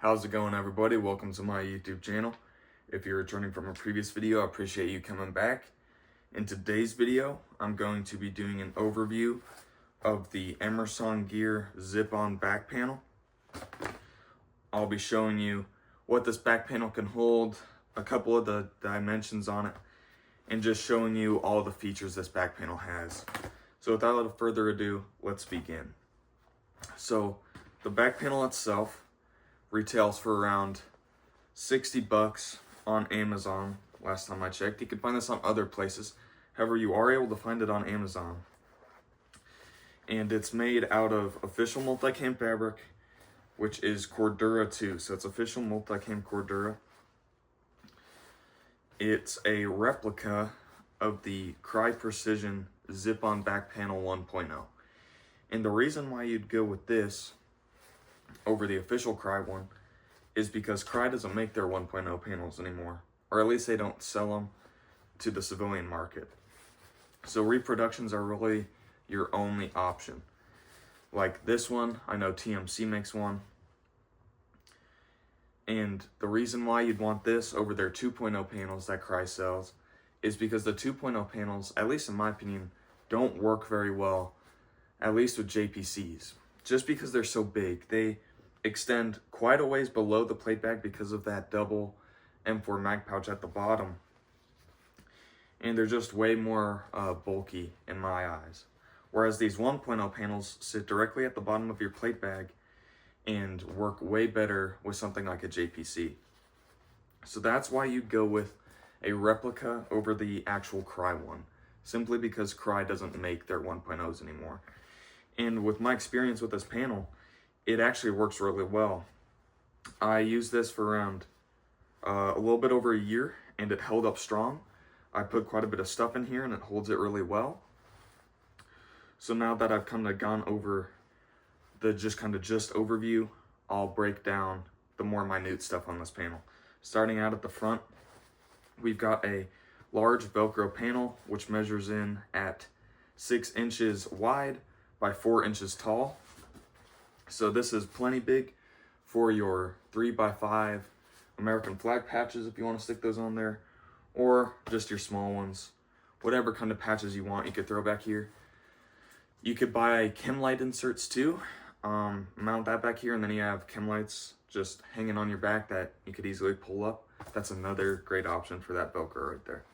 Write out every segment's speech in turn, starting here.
How's it going, everybody? Welcome to my YouTube channel. If you're returning from a previous video, I appreciate you coming back. In today's video, I'm going to be doing an overview of the Emersongear Zip-on back panel. I'll be showing you what this back panel can hold, a couple of the dimensions on it, and just showing you all the features this back panel has. So without further ado, let's begin. So the back panel itself retails for around 60 bucks on Amazon. Last time I checked, you can find this on other places. However, you are able to find it on Amazon. And it's made out of official multi-cam fabric, which is Cordura 2. So it's official multi-cam Cordura. It's a replica of the Cry Precision Zip-on back panel 1.0. And the reason why you'd go with this over the official Cry one is because Cry doesn't make their 1.0 panels anymore, or at least they don't sell them to the civilian market. So reproductions are really your only option. Like this one, I know TMC makes one. And the reason why you'd want this over their 2.0 panels that Cry sells is because the 2.0 panels, at least in my opinion, don't work very well, at least with JPCs. Just because they're so big, they extend quite a ways below the plate bag because of that double M4 mag pouch at the bottom. And they're just way more bulky in my eyes. Whereas these 1.0 panels sit directly at the bottom of your plate bag and work way better with something like a JPC. So that's why you'd go with a replica over the actual Cry one, simply because Cry doesn't make their 1.0s anymore. And with my experience with this panel, it actually works really well. I used this for around a little bit over a year, and it held up strong. I put quite a bit of stuff in here, and it holds it really well. So now that I've gone over the just overview, I'll break down the more minute stuff on this panel. Starting out at the front, we've got a large Velcro panel, which measures in at 6 inches wide by 4 inches tall. So this is plenty big for your 3x5 American flag patches if you want to stick those on there, or just your small ones. Whatever kind of patches you want, you could throw back here. You could buy chem light inserts too, mount that back here, and then you have chem lights just hanging on your back that you could easily pull up. That's another great option for that Velcro right there.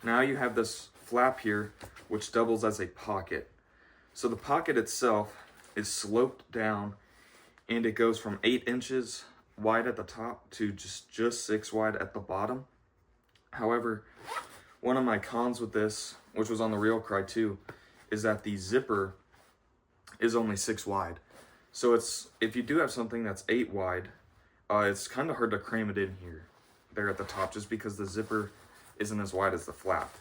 Now you have this flap here, which doubles as a pocket. So the pocket itself is sloped down, and it goes from 8 inches wide at the top to just 6 wide at the bottom. However, one of my cons with this, which was on the real Cry 2, is that the zipper is only 6 wide. So if you do have something that's 8 wide, it's kind of hard to cram it in here, there at the top, just because the zipper isn't as wide as the flap.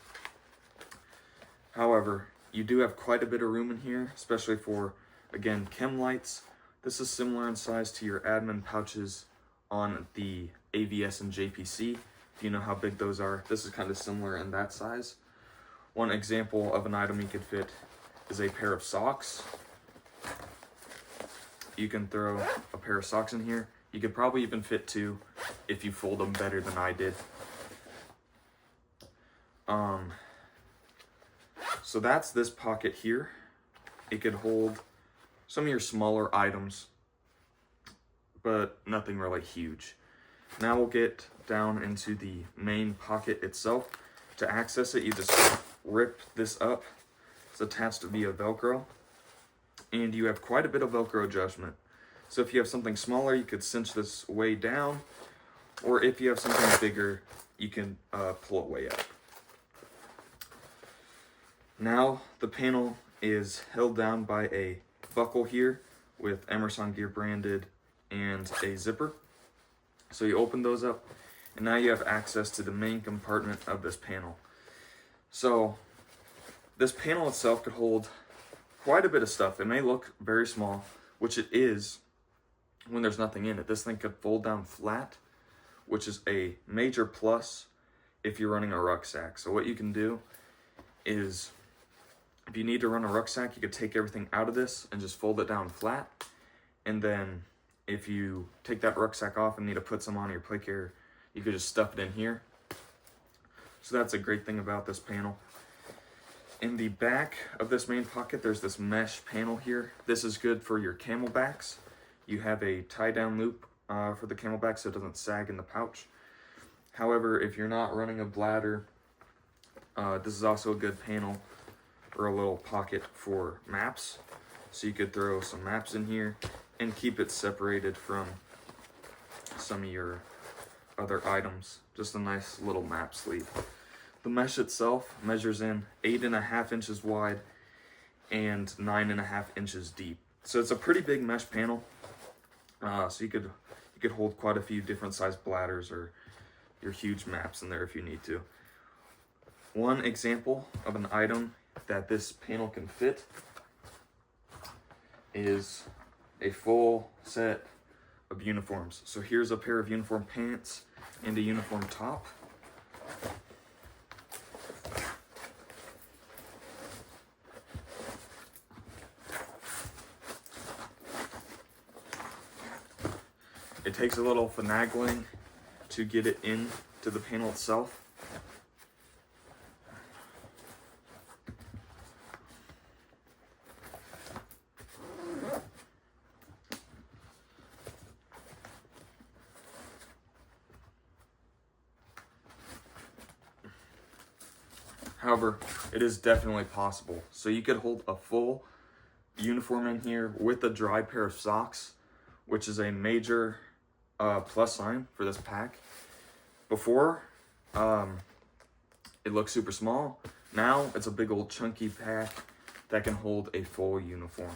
However, you do have quite a bit of room in here, especially for, again, chem lights. This is similar in size to your admin pouches on the AVS and JPC. If you know how big those are, this is kind of similar in that size. One example of an item you could fit is a pair of socks. You can throw a pair of socks in here. You could probably even fit 2 if you fold them better than I did. So that's this pocket here. It could hold some of your smaller items, but nothing really huge. Now we'll get down into the main pocket itself. To access it, you just rip this up. It's attached via Velcro, and you have quite a bit of Velcro adjustment. So if you have something smaller, you could cinch this way down, or if you have something bigger, you can pull it way up. Now the panel is held down by a buckle here with Emersongear branded and a zipper. So you open those up, and now you have access to the main compartment of this panel. So this panel itself could hold quite a bit of stuff. It may look very small, which it is when there's nothing in it. This thing could fold down flat, which is a major plus if you're running a rucksack. So what you can do is, if you need to run a rucksack, you could take everything out of this and just fold it down flat, and then if you take that rucksack off and need to put some on your plate carrier, you could just stuff it in here. So that's a great thing about this panel. In the back of this main pocket, there's this mesh panel here. This is good for your camelbacks. You have a tie-down loop for the camelback so it doesn't sag in the pouch. However, if you're not running a bladder, this is also a good panel or a little pocket for maps. So you could throw some maps in here and keep it separated from some of your other items. Just a nice little map sleeve. The mesh itself measures in 8.5 inches wide and 9.5 inches deep. So it's a pretty big mesh panel. So you could hold quite a few different size bladders or your huge maps in there if you need to. One example of an item that this panel can fit is a full set of uniforms. So here's a pair of uniform pants and a uniform top. It takes a little finagling to get it into the panel itself. However, it is definitely possible. So you could hold a full uniform in here with a dry pair of socks, which is a major plus sign for this pack. Before, it looked super small. Now it's a big old chunky pack that can hold a full uniform.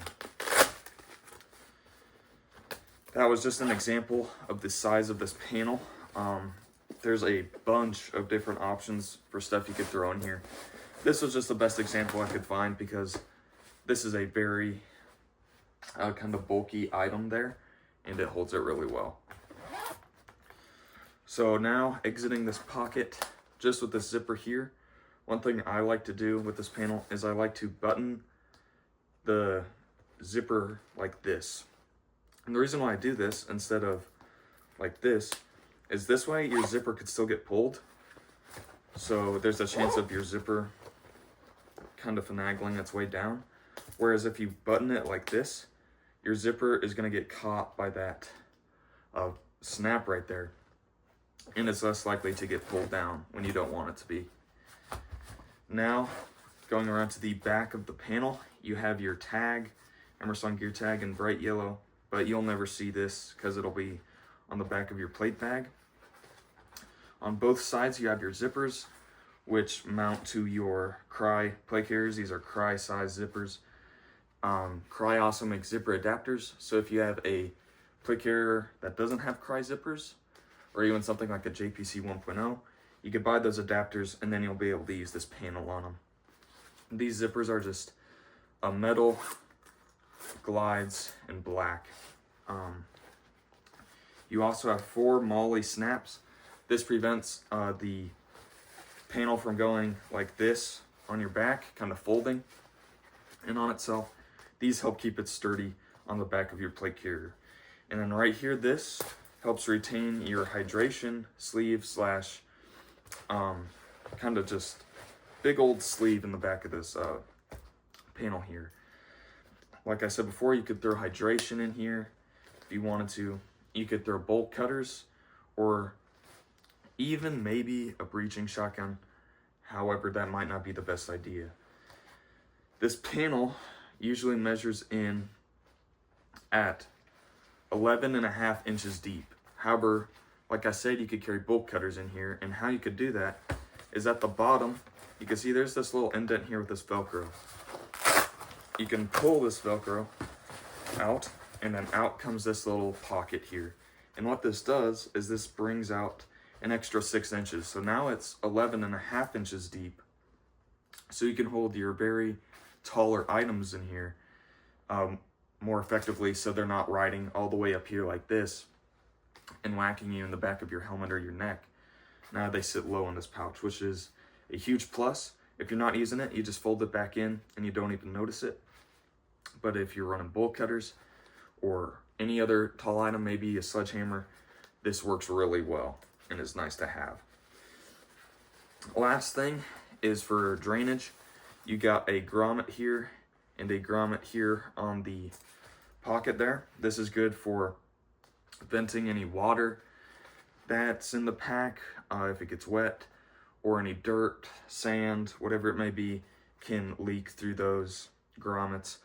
That was just an example of the size of this panel. There's a bunch of different options for stuff you could throw in here. This was just the best example I could find because this is a very kind of bulky item there, and it holds it really well. So now exiting this pocket just with this zipper here, one thing I like to do with this panel is I like to button the zipper like this. And the reason why I do this instead of like this is this way your zipper could still get pulled. So there's a chance of your zipper kind of finagling its way down. Whereas if you button it like this, your zipper is going to get caught by that snap right there. And it's less likely to get pulled down when you don't want it to be. Now, going around to the back of the panel, you have your tag, Emersongear tag in bright yellow, but you'll never see this because it'll be on the back of your plate bag. On both sides, you have your zippers, which mount to your Cry plate carriers. These are Cry size zippers. Cry also makes zipper adapters. So if you have a plate carrier that doesn't have Cry zippers, or even something like a JPC 1.0, you could buy those adapters and then you'll be able to use this panel on them. These zippers are just a metal, glides, and black. You also have 4 MOLLE snaps. This prevents the panel from going like this on your back, kind of folding in on itself. These help keep it sturdy on the back of your plate carrier. And then right here, this helps retain your hydration sleeve slash kind of just big old sleeve in the back of this panel here. Like I said before, you could throw hydration in here if you wanted to. You could throw bolt cutters or even maybe a breaching shotgun. However, that might not be the best idea. This panel usually measures in at 11.5 inches deep. However, like I said, you could carry bolt cutters in here, and how you could do that is at the bottom, you can see there's this little indent here with this Velcro. You can pull this Velcro out, and then out comes this little pocket here. And what this does is this brings out an extra 6 inches. So now it's 11.5 inches deep. So you can hold your very taller items in here more effectively, so they're not riding all the way up here like this and whacking you in the back of your helmet or your neck. Now they sit low in this pouch, which is a huge plus. If you're not using it, you just fold it back in and you don't even notice it. But if you're running bolt cutters or any other tall item, maybe a sledgehammer, this works really well and is nice to have. Last thing is for drainage. You got a grommet here and a grommet here on the pocket there. This is good for venting any water that's in the pack if it gets wet, or any dirt, sand, whatever it may be, can leak through those grommets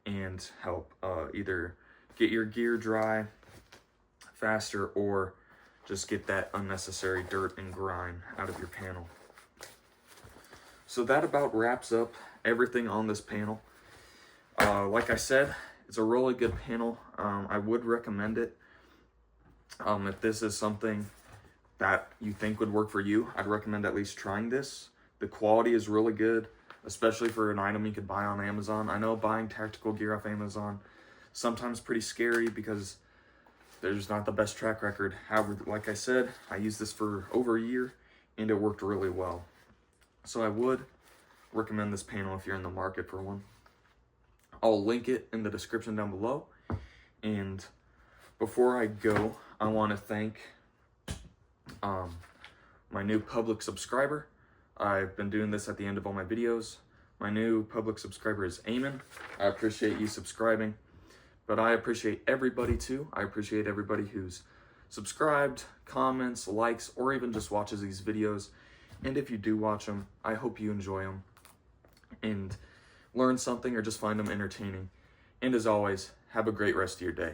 and help either get your gear dry faster or just get that unnecessary dirt and grime out of your panel. So that about wraps up everything on this panel. Like I said, it's a really good panel. I would recommend it. If this is something that you think would work for you, I'd recommend at least trying this. The quality is really good, especially for an item you could buy on Amazon. I know buying tactical gear off Amazon sometimes pretty scary because there's not the best track record. However, like I said, I used this for over a year and it worked really well. So I would recommend this panel if you're in the market for one. I'll link it in the description down below. And before I go, I want to thank my new public subscriber. I've been doing this at the end of all my videos. My new public subscriber is Eamon. I appreciate you subscribing, but I appreciate everybody too. I appreciate everybody who's subscribed, comments, likes, or even just watches these videos. And if you do watch them, I hope you enjoy them and learn something or just find them entertaining. And as always, have a great rest of your day.